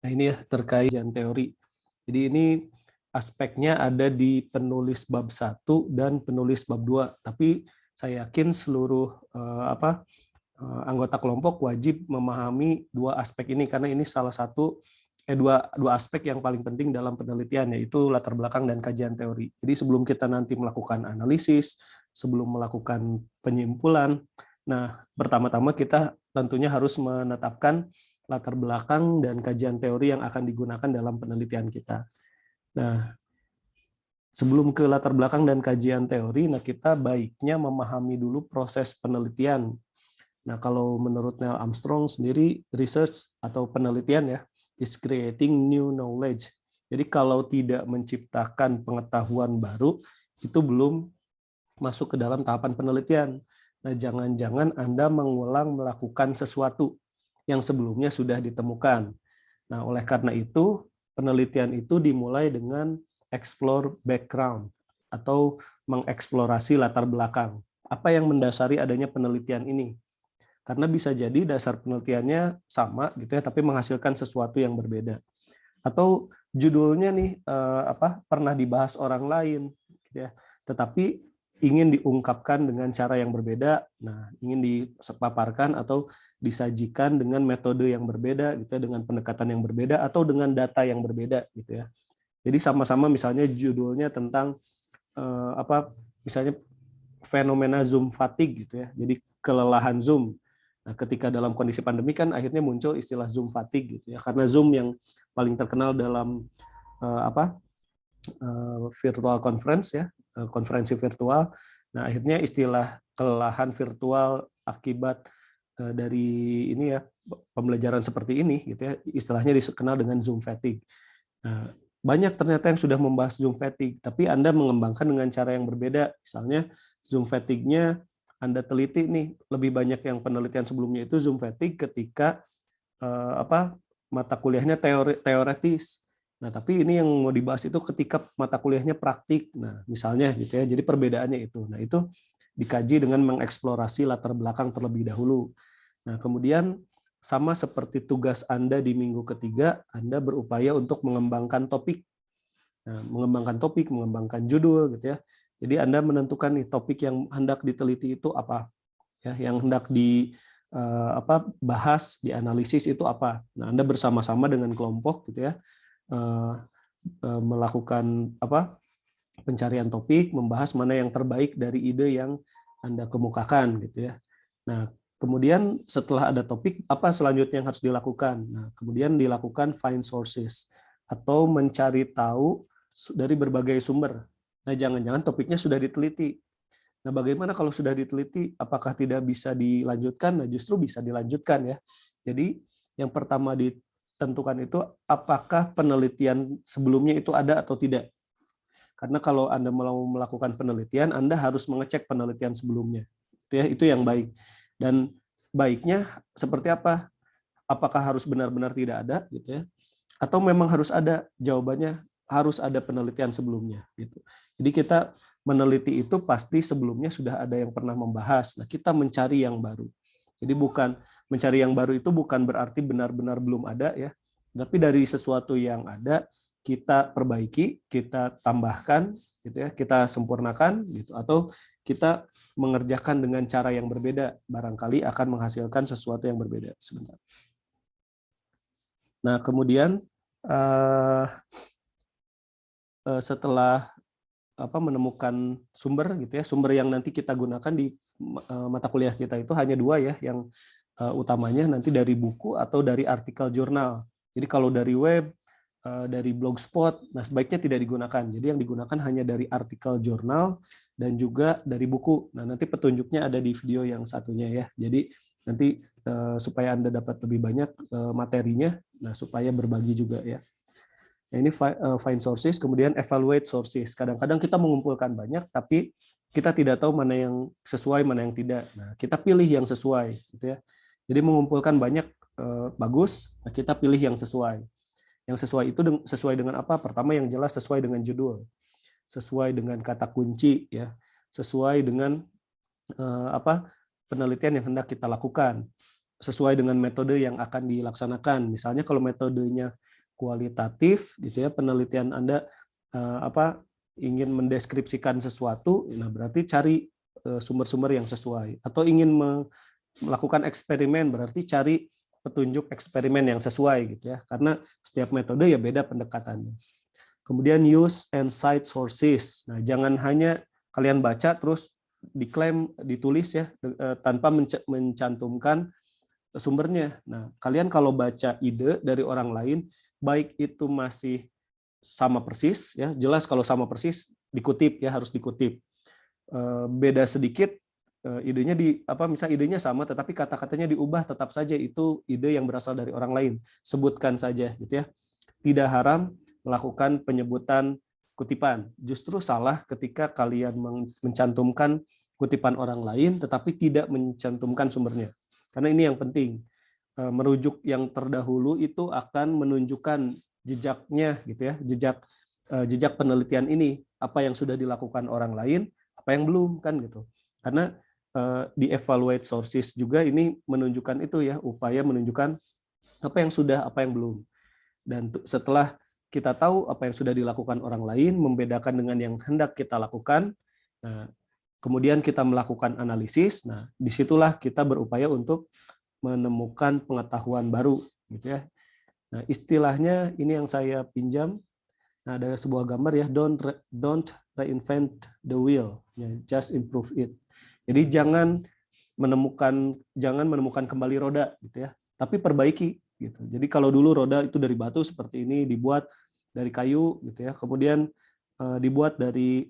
Nah, ini ya terkait kajian teori. Jadi ini aspeknya ada di penulis bab 1 dan penulis bab 2. Tapi saya yakin seluruh anggota kelompok wajib memahami dua aspek ini karena ini salah satu dua aspek yang paling penting dalam penelitian, yaitu latar belakang dan kajian teori. Jadi sebelum kita nanti melakukan analisis, sebelum melakukan penyimpulan, nah pertama-tama kita tentunya harus menetapkan latar belakang dan kajian teori yang akan digunakan dalam penelitian kita. Nah, sebelum ke latar belakang dan kajian teori, nah kita baiknya memahami dulu proses penelitian. Nah, kalau menurut Neil Armstrong sendiri, research atau penelitian ya, is creating new knowledge. Jadi kalau tidak menciptakan pengetahuan baru, itu belum masuk ke dalam tahapan penelitian. Nah, jangan-jangan Anda mengulang melakukan sesuatu yang sebelumnya sudah ditemukan. Nah, oleh karena itu, penelitian itu dimulai dengan explore background atau mengeksplorasi latar belakang. Apa yang mendasari adanya penelitian ini? Karena bisa jadi dasar penelitiannya sama gitu ya, tapi menghasilkan sesuatu yang berbeda. Atau judulnya nih pernah dibahas orang lain, gitu ya, tetapi ingin diungkapkan dengan cara yang berbeda. Nah, ingin dipaparkan atau disajikan dengan metode yang berbeda, gitu ya, dengan pendekatan yang berbeda atau dengan data yang berbeda, gitu ya. Jadi sama-sama misalnya judulnya tentang misalnya fenomena Zoom fatigue, gitu ya. Jadi kelelahan Zoom. Nah, ketika dalam kondisi pandemi kan akhirnya muncul istilah Zoom fatigue gitu ya. Karena Zoom yang paling terkenal dalam virtual conference ya, konferensi virtual. Nah, akhirnya istilah kelelahan virtual akibat dari ini ya, pembelajaran seperti ini gitu ya, istilahnya dikenal dengan Zoom fatigue. Nah, banyak ternyata yang sudah membahas Zoom fatigue, tapi Anda mengembangkan dengan cara yang berbeda. Misalnya Zoom fatigue-nya Anda teliti nih, lebih banyak yang penelitian sebelumnya itu Zoom fatigue ketika mata kuliahnya teoretis. Nah, tapi ini yang mau dibahas itu ketika mata kuliahnya praktik. Nah, misalnya gitu ya. Jadi perbedaannya itu. Nah, itu dikaji dengan mengeksplorasi latar belakang terlebih dahulu. Nah, kemudian sama seperti tugas Anda di minggu ketiga, Anda berupaya untuk mengembangkan topik. Nah, mengembangkan judul gitu ya. Jadi Anda menentukan nih topik yang hendak diteliti itu apa, ya, yang hendak bahas, dianalisis itu apa. Nah, Anda bersama-sama dengan kelompok gitu ya, melakukan pencarian topik, membahas mana yang terbaik dari ide yang Anda kemukakan gitu ya. Nah, kemudian setelah ada topik, apa selanjutnya yang harus dilakukan? Nah, kemudian dilakukan find sources atau mencari tahu dari berbagai sumber. Nah, jangan-jangan topiknya sudah diteliti. Nah, bagaimana kalau sudah diteliti, apakah tidak bisa dilanjutkan? Nah, justru bisa dilanjutkan ya. Jadi, yang pertama ditentukan itu apakah penelitian sebelumnya itu ada atau tidak. Karena kalau Anda mau melakukan penelitian, Anda harus mengecek penelitian sebelumnya. Itu yang baik. Dan baiknya seperti apa? Apakah harus benar-benar tidak ada gitu ya? Atau memang harus ada? Jawabannya harus ada penelitian sebelumnya gitu. Jadi kita meneliti itu pasti sebelumnya sudah ada yang pernah membahas. Nah, kita mencari yang baru. Jadi bukan mencari yang baru itu bukan berarti benar-benar belum ada ya. Tapi dari sesuatu yang ada kita perbaiki, kita tambahkan gitu ya, kita sempurnakan gitu, atau kita mengerjakan dengan cara yang berbeda, barangkali akan menghasilkan sesuatu yang berbeda. Sebentar. Nah, kemudian setelah menemukan sumber gitu ya, sumber yang nanti kita gunakan di mata kuliah kita itu hanya dua ya, yang utamanya nanti dari buku atau dari artikel jurnal. Jadi kalau dari web, dari blogspot, nah sebaiknya tidak digunakan. Jadi yang digunakan hanya dari artikel jurnal dan juga dari buku. Nah, nanti petunjuknya ada di video yang satunya ya. Jadi nanti supaya Anda dapat lebih banyak materinya, nah supaya berbagi juga ya. Nah, ini find sources, kemudian evaluate sources. Kadang-kadang kita mengumpulkan banyak, tapi kita tidak tahu mana yang sesuai, mana yang tidak. Nah, kita pilih yang sesuai, gitu ya. Jadi mengumpulkan banyak bagus, nah kita pilih yang sesuai. Yang sesuai itu sesuai dengan apa? Pertama yang jelas sesuai dengan judul, sesuai dengan kata kunci, ya, sesuai dengan penelitian yang hendak kita lakukan, sesuai dengan metode yang akan dilaksanakan. Misalnya kalau metodenya kualitatif, gitu ya, penelitian Anda ingin mendeskripsikan sesuatu, nah berarti cari sumber-sumber yang sesuai. Atau ingin melakukan eksperimen, berarti cari petunjuk eksperimen yang sesuai, gitu ya. Karena setiap metode ya beda pendekatannya. Kemudian use and cite sources. Nah, jangan hanya kalian baca terus diklaim, ditulis ya, tanpa mencantumkan sumbernya. Nah, kalian kalau baca ide dari orang lain, baik itu masih sama persis, ya jelas kalau sama persis dikutip ya, harus dikutip. Beda sedikit, idenya misal idenya sama, tetapi kata-katanya diubah, tetap saja itu ide yang berasal dari orang lain. Sebutkan saja, gitu ya. Tidak haram melakukan penyebutan kutipan. Justru salah ketika kalian mencantumkan kutipan orang lain, tetapi tidak mencantumkan sumbernya. Karena ini yang penting. Merujuk yang terdahulu itu akan menunjukkan jejaknya, gitu ya, jejak penelitian ini, apa yang sudah dilakukan orang lain, apa yang belum, kan gitu. Karena di evaluate sources juga ini menunjukkan itu ya, upaya menunjukkan apa yang sudah, apa yang belum. Dan setelah kita tahu apa yang sudah dilakukan orang lain, membedakan dengan yang hendak kita lakukan, nah, kemudian kita melakukan analisis, nah disitulah kita berupaya untuk menemukan pengetahuan baru, gitu ya. Nah, istilahnya ini yang saya pinjam. Nah, ada sebuah gambar ya, don't reinvent the wheel, ya, just improve it. Jadi jangan menemukan kembali roda, gitu ya, tapi perbaiki, gitu. Jadi kalau dulu roda itu dari batu seperti ini, dibuat dari kayu, gitu ya, kemudian dibuat dari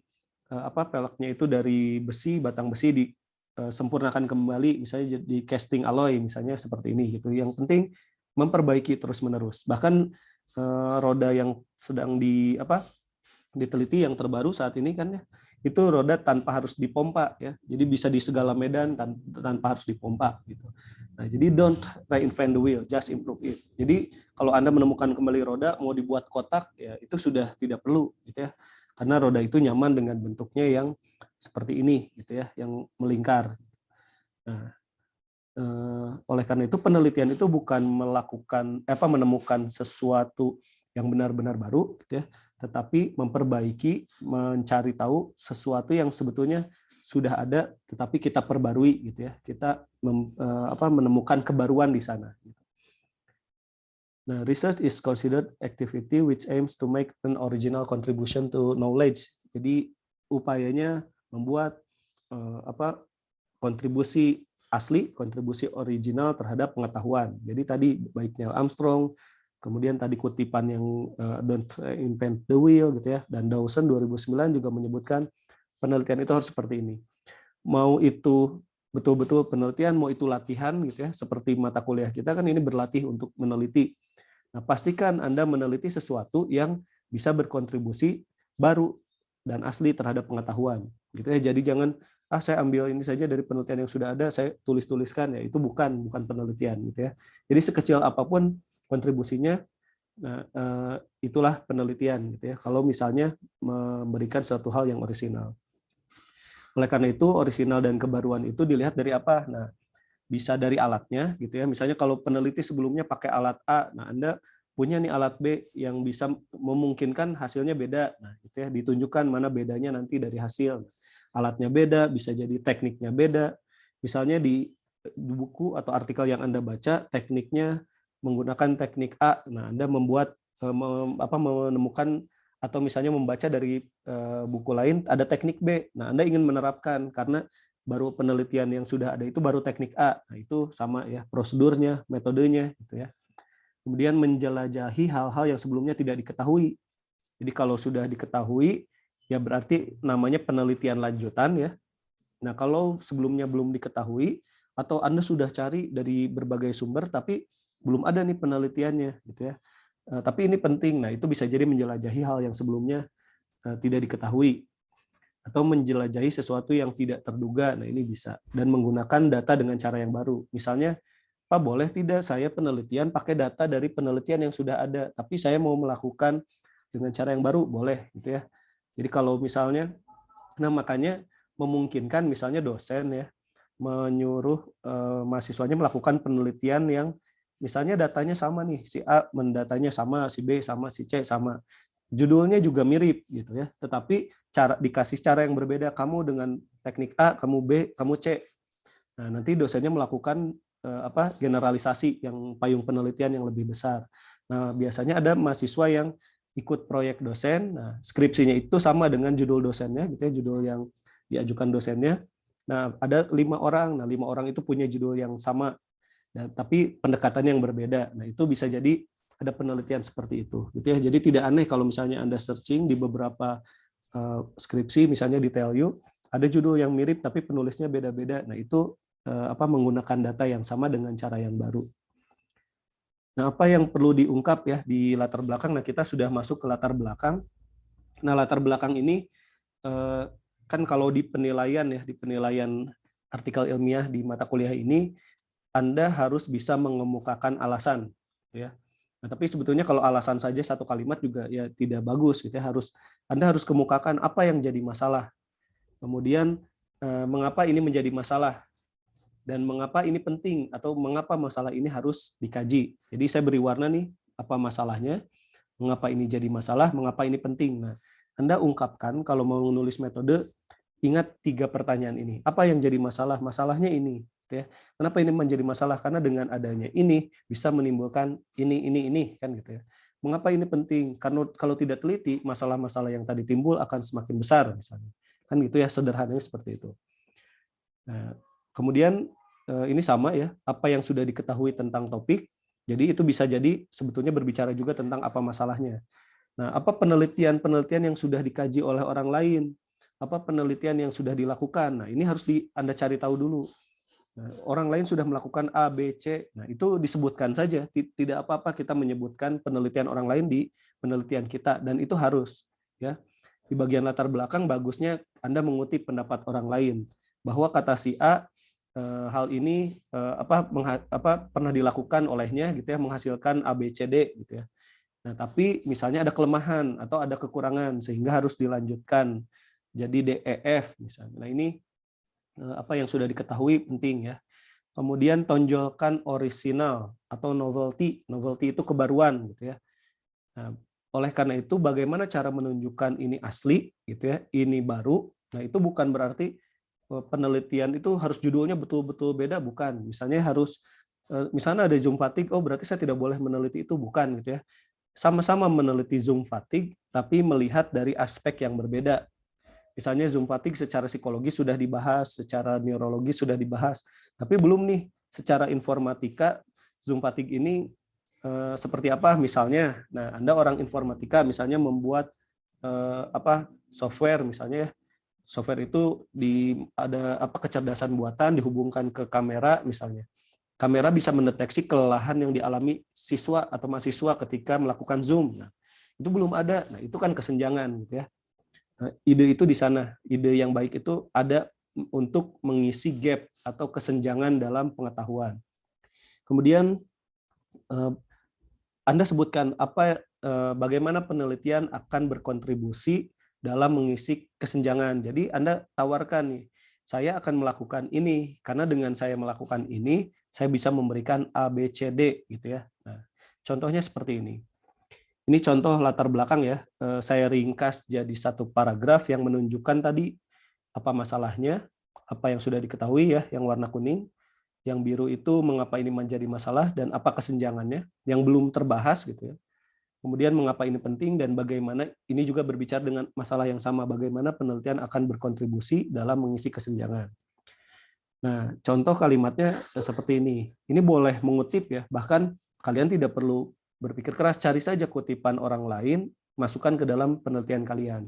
peleknya itu dari besi, batang besi, disempurnakan kembali, misalnya di casting alloy, misalnya seperti ini, gitu. Yang penting memperbaiki terus-menerus. Bahkan roda yang sedang diteliti yang terbaru saat ini kan ya, itu roda tanpa harus dipompa ya. Jadi bisa di segala medan tanpa harus dipompa gitu. Nah, jadi don't reinvent the wheel, just improve it. Jadi kalau Anda menemukan kembali roda mau dibuat kotak ya, itu sudah tidak perlu gitu ya. Karena roda itu nyaman dengan bentuknya yang seperti ini gitu ya, yang melingkar. Nah, oleh karena itu penelitian itu bukan menemukan sesuatu yang benar-benar baru, gitu ya, tetapi memperbaiki, mencari tahu sesuatu yang sebetulnya sudah ada, tetapi kita perbarui, gitu ya, kita menemukan kebaruan di sana. Nah, research is considered activity which aims to make an original contribution to knowledge. Jadi upayanya membuat kontribusi asli, kontribusi original terhadap pengetahuan. Jadi tadi baik Neil Armstrong, kemudian tadi kutipan yang don't invent the wheel gitu ya, dan Dawson 2009 juga menyebutkan penelitian itu harus seperti ini. Mau itu betul-betul penelitian, mau itu latihan gitu ya, seperti mata kuliah kita kan ini berlatih untuk meneliti. Nah, pastikan Anda meneliti sesuatu yang bisa berkontribusi baru dan asli terhadap pengetahuan gitu ya. Jadi jangan saya ambil ini saja dari penelitian yang sudah ada, saya tulis-tuliskan, ya itu bukan penelitian gitu ya. Jadi sekecil apapun kontribusinya, nah, itulah penelitian gitu ya. Kalau misalnya memberikan suatu hal yang orisinal. Oleh karena itu orisinal dan kebaruan itu dilihat dari apa? Nah, bisa dari alatnya gitu ya. Misalnya kalau peneliti sebelumnya pakai alat A, nah Anda punya nih alat B yang bisa memungkinkan hasilnya beda. Nah, itu ya ditunjukkan mana bedanya nanti dari hasil. Alatnya beda, bisa jadi tekniknya beda. Misalnya di buku atau artikel yang Anda baca, tekniknya menggunakan teknik A. Nah, Anda menemukan atau misalnya membaca dari buku lain ada teknik B. Nah, Anda ingin menerapkan karena baru penelitian yang sudah ada itu baru teknik A. Nah, itu sama ya, prosedurnya, metodenya gitu ya. Kemudian menjelajahi hal-hal yang sebelumnya tidak diketahui. Jadi kalau sudah diketahui, ya berarti namanya penelitian lanjutan ya. Nah, kalau sebelumnya belum diketahui atau Anda sudah cari dari berbagai sumber tapi belum ada nih penelitiannya gitu ya. Tapi ini penting. Nah, itu bisa jadi menjelajahi hal yang sebelumnya tidak diketahui atau menjelajahi sesuatu yang tidak terduga. Nah, ini bisa, dan menggunakan data dengan cara yang baru. Misalnya, Pak, boleh tidak saya penelitian pakai data dari penelitian yang sudah ada, tapi saya mau melakukan dengan cara yang baru, boleh gitu ya. Jadi kalau misalnya, nah makanya memungkinkan misalnya dosen ya menyuruh mahasiswanya melakukan penelitian yang misalnya datanya sama nih, si A mendatanya sama, si B sama, si C sama. Judulnya juga mirip gitu ya, tetapi dikasih cara yang berbeda, kamu dengan teknik A, kamu B, kamu C. Nah, nanti dosennya melakukan generalisasi yang payung penelitian yang lebih besar. Nah, biasanya ada mahasiswa yang ikut proyek dosen, nah skripsinya itu sama dengan judul dosennya gitu ya, judul yang diajukan dosennya. Nah, ada 5 orang. Nah, 5 orang itu punya judul yang sama. Nah, tapi pendekatan yang berbeda. Nah, itu bisa jadi ada penelitian seperti itu gitu ya. Jadi tidak aneh kalau misalnya Anda searching di beberapa skripsi misalnya di TELU ada judul yang mirip tapi penulisnya beda-beda. Nah, itu menggunakan data yang sama dengan cara yang baru. Nah, apa yang perlu diungkap ya di latar belakang? Nah, kita sudah masuk ke latar belakang. Nah, latar belakang ini kan kalau di penilaian ya, di penilaian artikel ilmiah di mata kuliah ini, Anda harus bisa mengemukakan alasan, ya. Nah, tapi sebetulnya kalau alasan saja satu kalimat juga ya tidak bagus, gitu ya. Anda harus kemukakan apa yang jadi masalah. Kemudian mengapa ini menjadi masalah dan mengapa ini penting atau mengapa masalah ini harus dikaji. Jadi saya beri warna nih apa masalahnya, mengapa ini jadi masalah, mengapa ini penting. Nah, Anda ungkapkan kalau mau menulis metode, ingat 3 pertanyaan ini. Apa yang jadi masalah? Masalahnya ini. Ya. Kenapa ini menjadi masalah? Karena dengan adanya ini bisa menimbulkan ini, kan gitu ya. Mengapa ini penting? Karena kalau tidak teliti, masalah-masalah yang tadi timbul akan semakin besar, misalnya. Kan gitu ya, sederhananya seperti itu. Nah, kemudian ini sama ya, apa yang sudah diketahui tentang topik, jadi itu bisa jadi sebetulnya berbicara juga tentang apa masalahnya. Nah, apa penelitian-penelitian yang sudah dikaji oleh orang lain? Apa penelitian yang sudah dilakukan? Nah, ini harus Anda cari tahu dulu. Nah, orang lain sudah melakukan A, B, C. Nah, itu disebutkan saja. Tidak apa-apa kita menyebutkan penelitian orang lain di penelitian kita, dan itu harus. Ya. Di bagian latar belakang, bagusnya Anda mengutip pendapat orang lain. Bahwa kata si A, hal ini pernah dilakukan olehnya gitu ya, menghasilkan A, B, C, D gitu ya. Nah, tapi misalnya ada kelemahan atau ada kekurangan sehingga harus dilanjutkan jadi D, E, F misalnya. Nah, ini apa yang sudah diketahui penting ya. Kemudian tonjolkan orisinal atau novelty. Novelty itu kebaruan gitu ya. Nah, oleh karena itu bagaimana cara menunjukkan ini asli gitu ya, ini baru. Nah, itu bukan berarti penelitian itu harus judulnya betul-betul beda, bukan. Misalnya misalnya ada zoom fatigue, oh berarti saya tidak boleh meneliti itu, bukan gitu ya. Sama-sama meneliti zoom fatigue tapi melihat dari aspek yang berbeda. Misalnya zoom fatigue secara psikologi sudah dibahas, secara neurologi sudah dibahas, tapi belum nih secara informatika zoom fatigue ini seperti apa misalnya. Nah, Anda orang informatika misalnya membuat software misalnya ya. Software itu ada kecerdasan buatan dihubungkan ke kamera misalnya. Kamera bisa mendeteksi kelelahan yang dialami siswa atau mahasiswa ketika melakukan zoom. Nah, itu belum ada. Nah, itu kan kesenjangan gitu ya. Ide itu di sana. Ide yang baik itu ada untuk mengisi gap atau kesenjangan dalam pengetahuan. Kemudian Anda sebutkan bagaimana penelitian akan berkontribusi dalam mengisi kesenjangan. Jadi Anda tawarkan nih, saya akan melakukan ini karena dengan saya melakukan ini, saya bisa memberikan A, B, C, D gitu ya. Nah, contohnya seperti ini. Ini contoh latar belakang ya. Saya ringkas jadi satu paragraf yang menunjukkan tadi apa masalahnya, apa yang sudah diketahui ya, yang warna kuning. Yang biru itu mengapa ini menjadi masalah dan apa kesenjangannya yang belum terbahas gitu ya. Kemudian mengapa ini penting dan bagaimana ini juga berbicara dengan masalah yang sama, bagaimana penelitian akan berkontribusi dalam mengisi kesenjangan. Nah, contoh kalimatnya seperti ini. Ini boleh mengutip ya, bahkan kalian tidak perlu berpikir keras, cari saja kutipan orang lain, masukkan ke dalam penelitian kalian.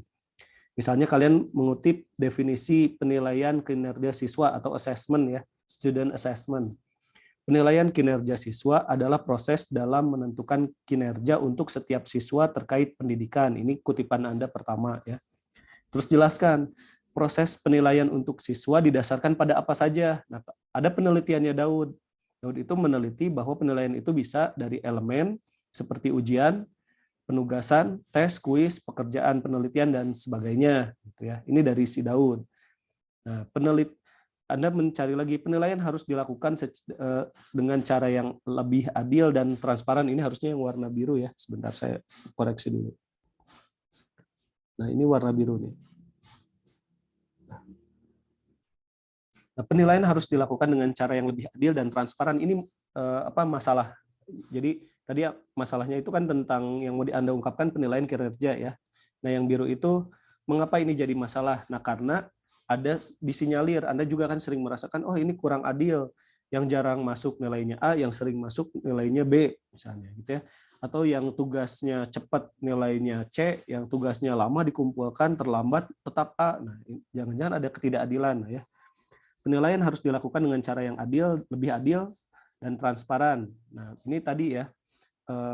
Misalnya kalian mengutip definisi penilaian kinerja siswa atau assessment ya, student assessment. Penilaian kinerja siswa adalah proses dalam menentukan kinerja untuk setiap siswa terkait pendidikan. Ini kutipan Anda pertama ya. Terus jelaskan proses penilaian untuk siswa didasarkan pada apa saja. Nah, ada penelitiannya Daud. Daud itu meneliti bahwa penilaian itu bisa dari elemen seperti ujian, penugasan, tes, kuis, pekerjaan penelitian dan sebagainya gitu ya. Ini dari si Daud. Nah, Anda mencari lagi, penilaian harus dilakukan dengan cara yang lebih adil dan transparan. Ini harusnya yang warna biru ya. Sebentar saya koreksi dulu. Nah, ini warna biru nih. Nah, penilaian harus dilakukan dengan cara yang lebih adil dan transparan. Ini masalah. Jadi tadi masalahnya itu kan tentang yang mau Anda ungkapkan penilaian kinerja ya. Nah, yang biru itu mengapa ini jadi masalah? Nah, karena ada disinyalir, Anda juga kan sering merasakan, oh ini kurang adil. Yang jarang masuk nilainya A, yang sering masuk nilainya B, misalnya gitu ya. Atau yang tugasnya cepat nilainya C, yang tugasnya lama dikumpulkan, terlambat tetap A. Nah, jangan-jangan ada ketidakadilan ya. Penilaian harus dilakukan dengan cara yang adil, lebih adil, dan transparan. Nah, ini tadi ya,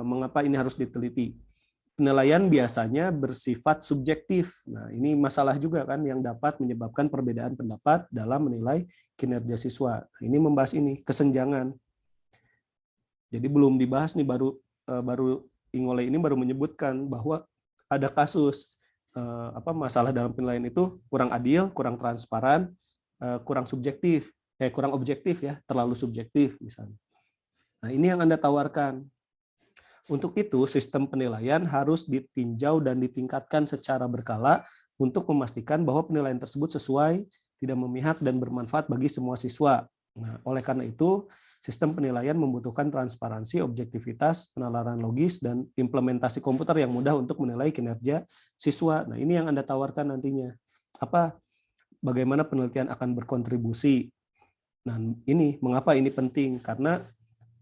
mengapa ini harus diteliti. Penilaian biasanya bersifat subjektif. Nah, ini masalah juga kan yang dapat menyebabkan perbedaan pendapat dalam menilai kinerja siswa. Nah, ini membahas ini, kesenjangan. Jadi belum dibahas nih, baru Ingole ini baru menyebutkan bahwa ada kasus masalah dalam penilaian itu kurang adil, kurang transparan, kurang subjektif, kurang objektif ya, terlalu subjektif misalnya. Nah, ini yang Anda tawarkan. Untuk itu, sistem penilaian harus ditinjau dan ditingkatkan secara berkala untuk memastikan bahwa penilaian tersebut sesuai, tidak memihak, dan bermanfaat bagi semua siswa. Nah, oleh karena itu, sistem penilaian membutuhkan transparansi, objektivitas, penalaran logis, dan implementasi komputer yang mudah untuk menilai kinerja siswa. Nah, ini yang Anda tawarkan nantinya. Bagaimana penelitian akan berkontribusi. Nah, ini mengapa ini penting? Karena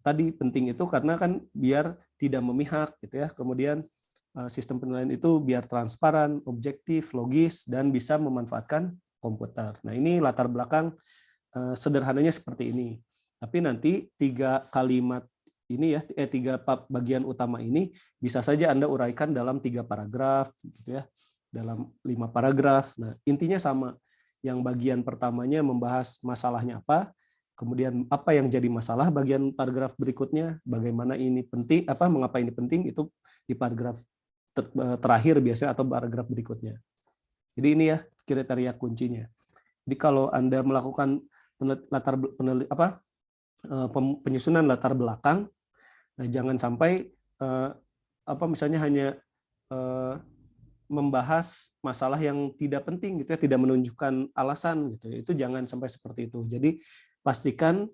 tadi penting itu karena kan biar tidak memihak gitu ya. Kemudian sistem penilaian itu biar transparan, objektif, logis, dan bisa memanfaatkan komputer. Nah, ini latar belakang sederhananya seperti ini. Tapi nanti 3 kalimat ini ya, 3 bagian utama ini bisa saja Anda uraikan dalam 3 paragraf gitu ya. Dalam 5 paragraf. Nah, intinya sama. Yang bagian pertamanya membahas masalahnya apa, kemudian apa yang jadi masalah, bagian paragraf berikutnya bagaimana ini penting, mengapa ini penting, itu di paragraf terakhir biasanya atau paragraf berikutnya. Jadi ini ya kriteria kuncinya. Jadi kalau Anda melakukan penyusunan latar belakang, nah jangan sampai misalnya hanya membahas masalah yang tidak penting gitu ya, tidak menunjukkan alasan gitu. Itu jangan sampai seperti itu. Jadi pastikan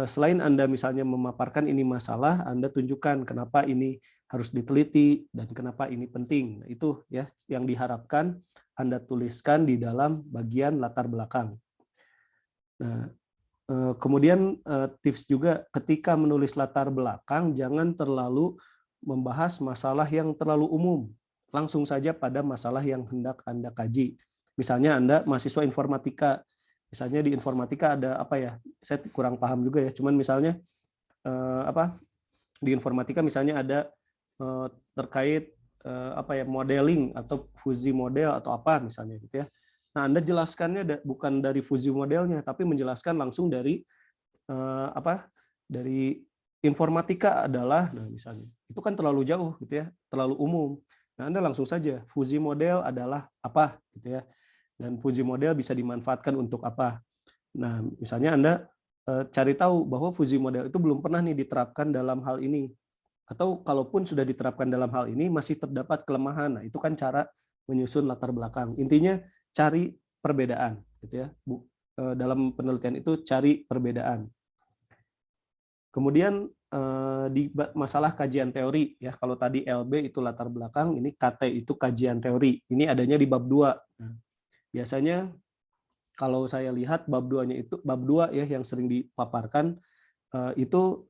selain Anda misalnya memaparkan ini masalah, Anda tunjukkan kenapa ini harus diteliti dan kenapa ini penting. Nah, itu ya yang diharapkan Anda tuliskan di dalam bagian latar belakang. Nah, kemudian tips juga ketika menulis latar belakang jangan terlalu membahas masalah yang terlalu umum. Langsung saja pada masalah yang hendak Anda kaji. Misalnya Anda mahasiswa informatika, misalnya di informatika ada apa ya? Saya kurang paham juga ya. Cuman misalnya di informatika misalnya ada terkait modeling atau fusi model atau apa misalnya gitu ya. Nah, Anda jelaskannya bukan dari fusi modelnya, tapi menjelaskan langsung dari dari informatika adalah, nah misalnya itu kan terlalu jauh gitu ya, terlalu umum. Nah, Anda langsung saja fusi model adalah apa gitu ya, dan fusi model bisa dimanfaatkan untuk apa. Nah, misalnya Anda cari tahu bahwa fusi model itu belum pernah nih diterapkan dalam hal ini, atau kalaupun sudah diterapkan dalam hal ini masih terdapat kelemahan. Nah, itu kan cara menyusun latar belakang. Intinya cari perbedaan gitu ya. Dalam penelitian itu cari perbedaan. Kemudian di masalah kajian teori ya, kalau tadi LB itu latar belakang, ini KT itu kajian teori. Ini adanya di bab 2. Nah, biasanya kalau saya lihat bab 2-nya itu bab 2 ya yang sering dipaparkan itu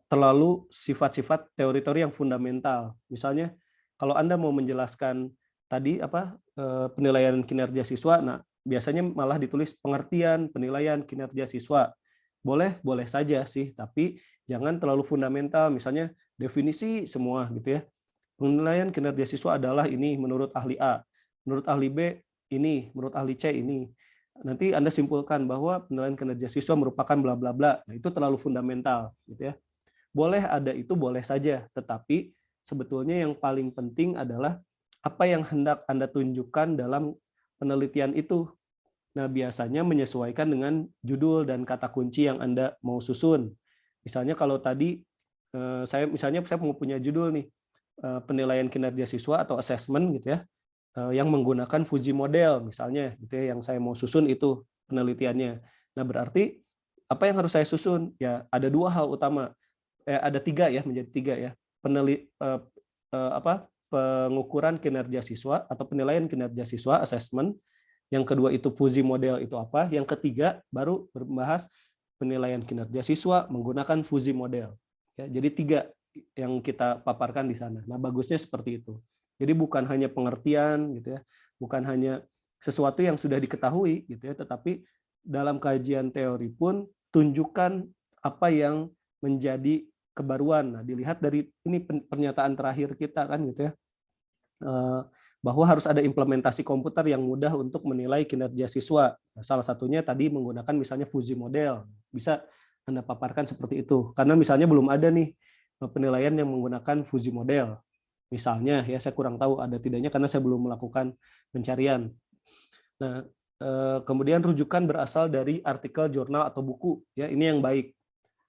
terlalu sifat-sifat teori-teori yang fundamental. Misalnya kalau Anda mau menjelaskan tadi penilaian kinerja siswa, nah biasanya malah ditulis pengertian penilaian kinerja siswa. Boleh saja sih, tapi jangan terlalu fundamental. Misalnya definisi semua gitu ya. Penilaian kinerja siswa adalah ini menurut ahli A, menurut ahli B ini, menurut ahli C ini. Nanti Anda simpulkan bahwa penilaian kinerja siswa merupakan bla bla bla. Nah, itu terlalu fundamental gitu ya. Boleh ada itu, boleh saja, tetapi sebetulnya yang paling penting adalah apa yang hendak Anda tunjukkan dalam penelitian itu. Nah, biasanya menyesuaikan dengan judul dan kata kunci yang Anda mau susun. Misalnya kalau tadi saya mau punya judul nih, penilaian kinerja siswa atau assessment gitu ya, yang menggunakan Fuji model misalnya gitu ya, yang saya mau susun itu penelitiannya. Nah, berarti apa yang harus saya susun? Ya, ada dua hal utama. Ada tiga ya, menjadi tiga ya. Pengukuran kinerja siswa atau penilaian kinerja siswa, assessment. Yang kedua itu Fuji model itu apa? Yang ketiga baru berbahas penilaian kinerja siswa menggunakan Fuji model. Ya, jadi tiga yang kita paparkan di sana. Nah, bagusnya seperti itu. Jadi bukan hanya pengertian gitu ya, bukan hanya sesuatu yang sudah diketahui gitu ya, tetapi dalam kajian teori pun tunjukkan apa yang menjadi kebaruan. Nah, dilihat dari ini pernyataan terakhir kita kan gitu ya, bahwa harus ada implementasi komputer yang mudah untuk menilai kinerja siswa. Nah, salah satunya tadi menggunakan misalnya Fuji model. Bisa Anda paparkan seperti itu. Karena misalnya belum ada nih penilaian yang menggunakan Fuji model. Misalnya ya, saya kurang tahu ada tidaknya karena saya belum melakukan pencarian. Nah, kemudian rujukan berasal dari artikel, jurnal atau buku. Ya, ini yang baik.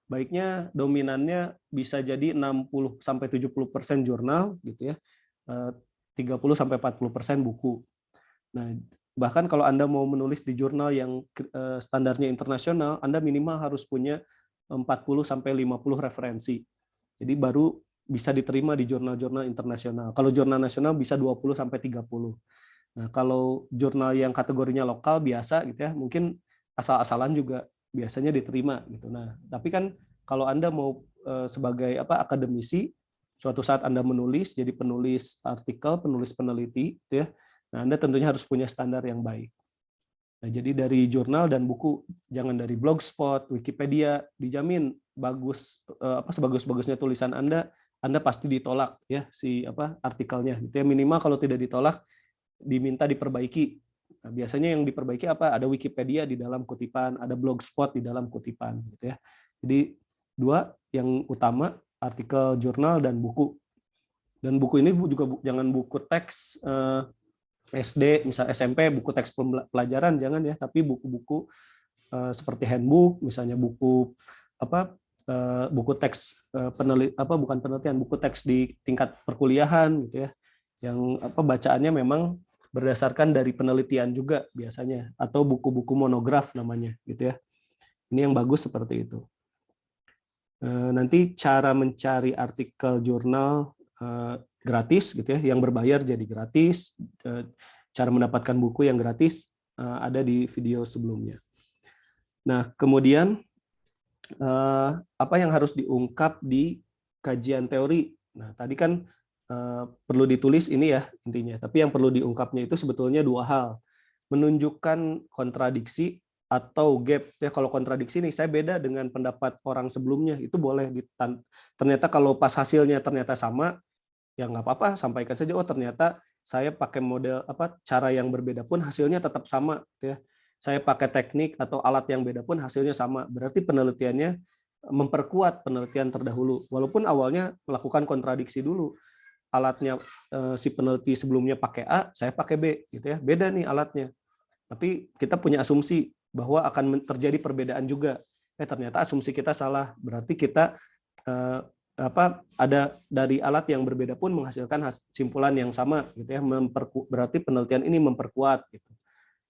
Baiknya dominannya bisa jadi 60-70% jurnal gitu ya. 30-40% buku. Nah, bahkan kalau Anda mau menulis di jurnal yang standarnya internasional, Anda minimal harus punya 40-50 referensi. Jadi baru bisa diterima di jurnal-jurnal internasional. Kalau jurnal nasional bisa 20-30. Nah, kalau jurnal yang kategorinya lokal biasa gitu ya, mungkin asal-asalan juga biasanya diterima gitu. Nah, tapi kan kalau Anda mau sebagai akademisi, suatu saat Anda menulis jadi penulis artikel, penulis peneliti gitu ya. Nah, Anda tentunya harus punya standar yang baik. Nah, jadi dari jurnal dan buku, jangan dari Blogspot, Wikipedia, dijamin bagus sebagus-bagusnya tulisan Anda pasti ditolak ya artikelnya. Gitu ya, minimal kalau tidak ditolak diminta diperbaiki. Nah, biasanya yang diperbaiki apa? Ada Wikipedia di dalam kutipan, ada Blogspot di dalam kutipan gitu ya. Jadi dua yang utama, artikel, jurnal dan buku. Dan buku ini juga jangan buku teks SD, misal SMP, buku teks pelajaran jangan ya, tapi buku-buku seperti handbook, misalnya buku buku teks bukan penelitian, buku teks di tingkat perkuliahan gitu ya, yang bacaannya memang berdasarkan dari penelitian juga biasanya, atau buku-buku monograf namanya gitu ya. Ini yang bagus seperti itu. Nanti cara mencari artikel jurnal gratis gitu ya, yang berbayar jadi gratis. Cara mendapatkan buku yang gratis ada di video sebelumnya. Nah, kemudian apa yang harus diungkap di kajian teori? Nah, tadi kan perlu ditulis ini ya intinya, tapi yang perlu diungkapnya itu sebetulnya dua hal. Menunjukkan kontradiksi atau gap. Ya, kalau kontradiksi nih, saya beda dengan pendapat orang sebelumnya, itu boleh. Ternyata kalau pas hasilnya ternyata sama, ya nggak apa-apa, sampaikan saja, oh ternyata saya pakai model cara yang berbeda pun hasilnya tetap sama ya. Saya pakai teknik atau alat yang beda pun hasilnya sama. Berarti penelitiannya memperkuat penelitian terdahulu. Walaupun awalnya melakukan kontradiksi dulu. Alatnya si peneliti sebelumnya pakai A, saya pakai B gitu ya. Beda nih alatnya. Tapi kita punya asumsi bahwa akan terjadi perbedaan juga. Ternyata asumsi kita salah. Berarti kita ada dari alat yang berbeda pun menghasilkan kesimpulan yang sama gitu ya, berarti penelitian ini memperkuat gitu.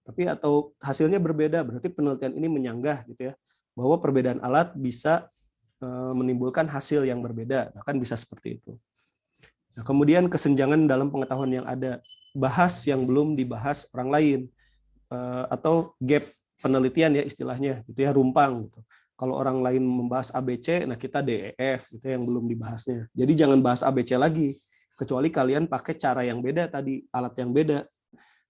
Tapi atau hasilnya berbeda, berarti penelitian ini menyanggah gitu ya, bahwa perbedaan alat bisa menimbulkan hasil yang berbeda. Nah, kan bisa seperti itu. Nah, kemudian kesenjangan dalam pengetahuan yang ada, bahas yang belum dibahas orang lain, atau gap penelitian ya istilahnya gitu ya, rumpang gitu. Kalau orang lain membahas ABC, nah kita DEF gitu yang belum dibahasnya. Jadi jangan bahas ABC lagi, kecuali kalian pakai cara yang beda tadi, alat yang beda.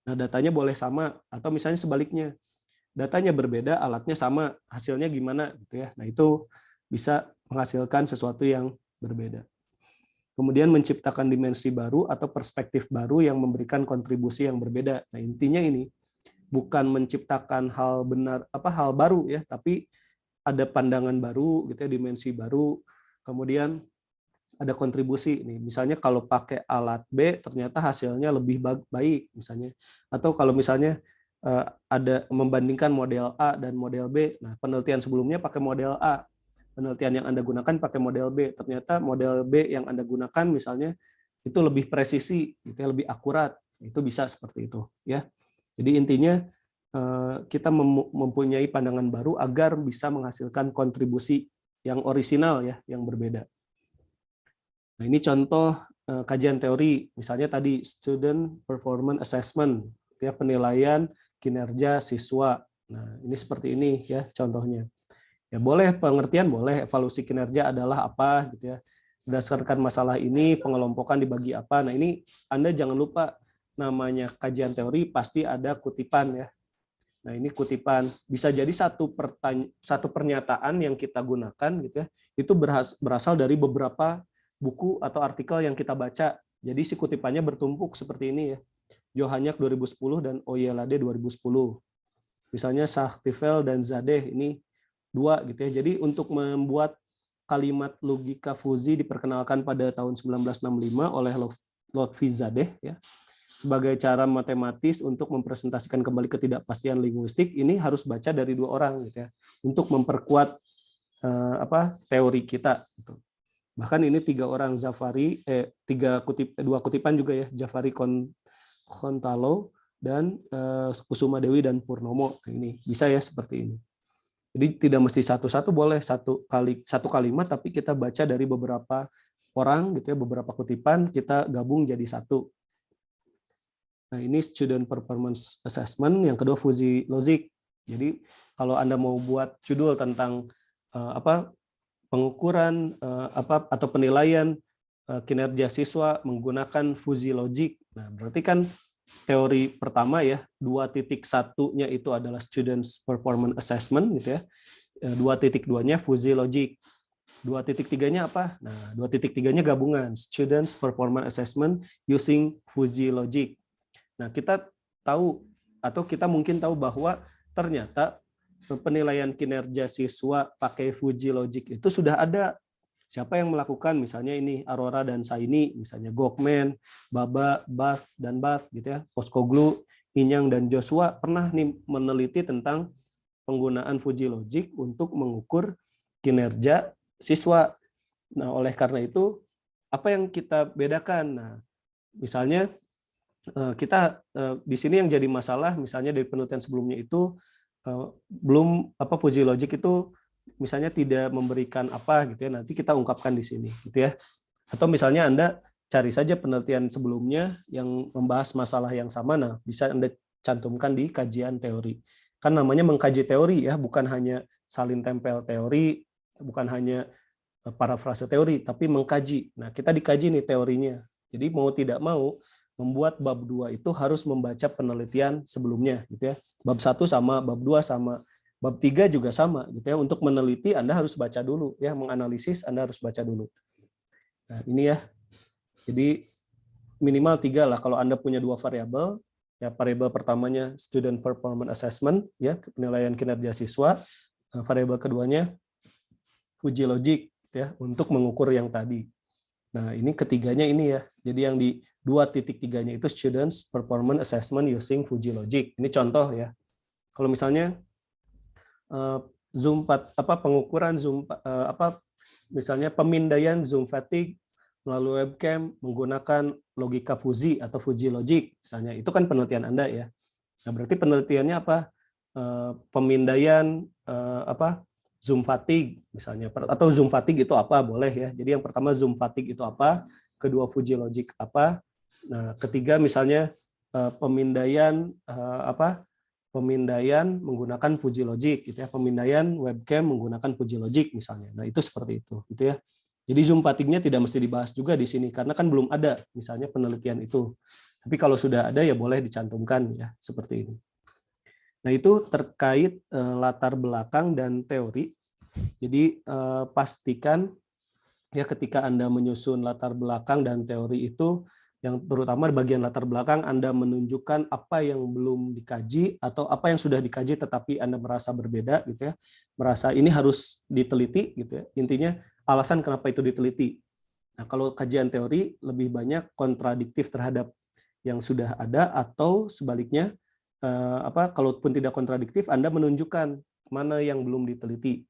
Nah, datanya boleh sama, atau misalnya sebaliknya, datanya berbeda, alatnya sama, hasilnya gimana gitu ya. Nah, itu bisa menghasilkan sesuatu yang berbeda. Kemudian menciptakan dimensi baru atau perspektif baru yang memberikan kontribusi yang berbeda. Nah, intinya ini bukan menciptakan hal baru ya, tapi ada pandangan baru gitu ya, dimensi baru, kemudian ada kontribusi nih. Misalnya kalau pakai alat B ternyata hasilnya lebih baik misalnya. Atau kalau misalnya ada membandingkan model A dan model B. Nah, penelitian sebelumnya pakai model A, penelitian yang Anda gunakan pakai model B. Ternyata model B yang Anda gunakan misalnya itu lebih presisi, itu lebih akurat. Itu bisa seperti itu, ya. Jadi intinya kita mempunyai pandangan baru agar bisa menghasilkan kontribusi yang orisinal, ya, yang berbeda. Nah, ini contoh kajian teori, misalnya tadi student performance assessment, ya, penilaian kinerja siswa. Nah, ini seperti ini, ya, contohnya. Ya, boleh pengertian, boleh evaluasi kinerja adalah apa, gitu ya. Berdasarkan masalah ini pengelompokan dibagi apa. Nah, ini Anda jangan lupa namanya kajian teori pasti ada kutipan, ya. Nah, ini kutipan bisa jadi satu pernyataan yang kita gunakan, gitu ya. Itu berasal dari beberapa buku atau artikel yang kita baca. Jadi si kutipannya bertumpuk seperti ini, ya. Johanyak 2010 dan Oyelade 2010. Misalnya Sachtifel dan Zadeh ini dua, gitu ya. Jadi untuk membuat kalimat logika fuzi diperkenalkan pada tahun 1965 oleh Lotfi Zadeh, ya, sebagai cara matematis untuk mempresentasikan kembali ketidakpastian linguistik, ini harus baca dari dua orang, gitu ya, untuk memperkuat teori kita. Gitu. Bahkan ini tiga orang Zafari, dua kutipan juga, ya, Jafari Kontalo dan Kusuma Dewi dan Purnomo. Ini bisa, ya, seperti ini. Jadi tidak mesti satu-satu, boleh satu kalimat, tapi kita baca dari beberapa orang, gitu ya, beberapa kutipan, kita gabung jadi satu. Nah, ini student performance assessment. Yang kedua Fuzzy Logic. Jadi kalau Anda mau buat judul tentang pengukuran atau penilaian kinerja siswa menggunakan Fuzzy Logic. Nah, berarti kan teori pertama, ya, 2.1-nya itu adalah students performance assessment, gitu ya. 2.2-nya Fuzzy Logic. 2.3-nya apa? Nah, 2.3-nya gabungan students performance assessment using Fuzzy Logic. Nah, kita tahu atau kita mungkin tahu bahwa ternyata penilaian kinerja siswa pakai Fuzzy Logic itu sudah ada. Siapa yang melakukan? Misalnya ini Aurora dan Saini, misalnya Gokmen, Baba, Bas dan Bas, gitu ya. Poskoglu, Inyang dan Joshua pernah nih meneliti tentang penggunaan Fuzzy Logic untuk mengukur kinerja siswa. Nah, oleh karena itu apa yang kita bedakan? Nah, misalnya kita di sini yang jadi masalah, misalnya dari penelitian sebelumnya itu belum Fuzzy Logic itu misalnya tidak memberikan apa, gitu ya, nanti kita ungkapkan di sini, gitu ya. Atau misalnya Anda cari saja penelitian sebelumnya yang membahas masalah yang sama, nah bisa Anda cantumkan di kajian teori. Kan namanya mengkaji teori, ya, bukan hanya salin tempel teori, bukan hanya parafrase teori, tapi mengkaji. Nah, kita dikaji nih teorinya. Jadi mau tidak mau membuat bab 2 itu harus membaca penelitian sebelumnya, gitu ya. Bab 1 sama, bab 2 sama, bab 3 juga sama, gitu ya. Untuk meneliti Anda harus baca dulu, ya, menganalisis Anda harus baca dulu. Nah, ini, ya. Jadi minimal 3 lah kalau Anda punya 2 variabel, ya, variabel pertamanya student performance assessment, ya, penilaian kinerja siswa, variabel keduanya Fuzzy Logic, ya, untuk mengukur yang tadi. Nah, ini ketiganya ini, ya. Jadi yang di 2.3-nya itu students performance assessment using Fuzzy Logic. Ini contoh, ya. Kalau misalnya pengukuran zoom misalnya pemindaian zoom fatigue melalui webcam menggunakan logika Fuzzy atau Fuzzy Logic, misalnya, itu kan penelitian Anda, ya. Nah, berarti penelitiannya apa? Pemindaian zoom fatigue, misalnya, atau zoom fatigue itu apa, boleh, ya. Jadi yang pertama zoom fatigue itu apa, kedua Fuzzy Logic apa, nah ketiga misalnya pemindaian pemindaian menggunakan Fuzzy Logic, gitu ya, pemindaian webcam menggunakan Fuzzy Logic misalnya. Nah, itu seperti itu, gitu ya. Jadi zoom fatigue-nya tidak mesti dibahas juga di sini karena kan belum ada misalnya penelitian itu. Tapi kalau sudah ada, ya boleh dicantumkan, ya, seperti ini. Nah, itu terkait latar belakang dan teori. Jadi pastikan, ya, ketika Anda menyusun latar belakang dan teori itu, yang terutama bagian latar belakang Anda menunjukkan apa yang belum dikaji atau apa yang sudah dikaji tetapi Anda merasa berbeda, gitu ya. Merasa ini harus diteliti, gitu ya. Intinya alasan kenapa itu diteliti. Nah, kalau kajian teori lebih banyak kontradiktif terhadap yang sudah ada atau sebaliknya kalaupun tidak kontradiktif, Anda menunjukkan mana yang belum diteliti.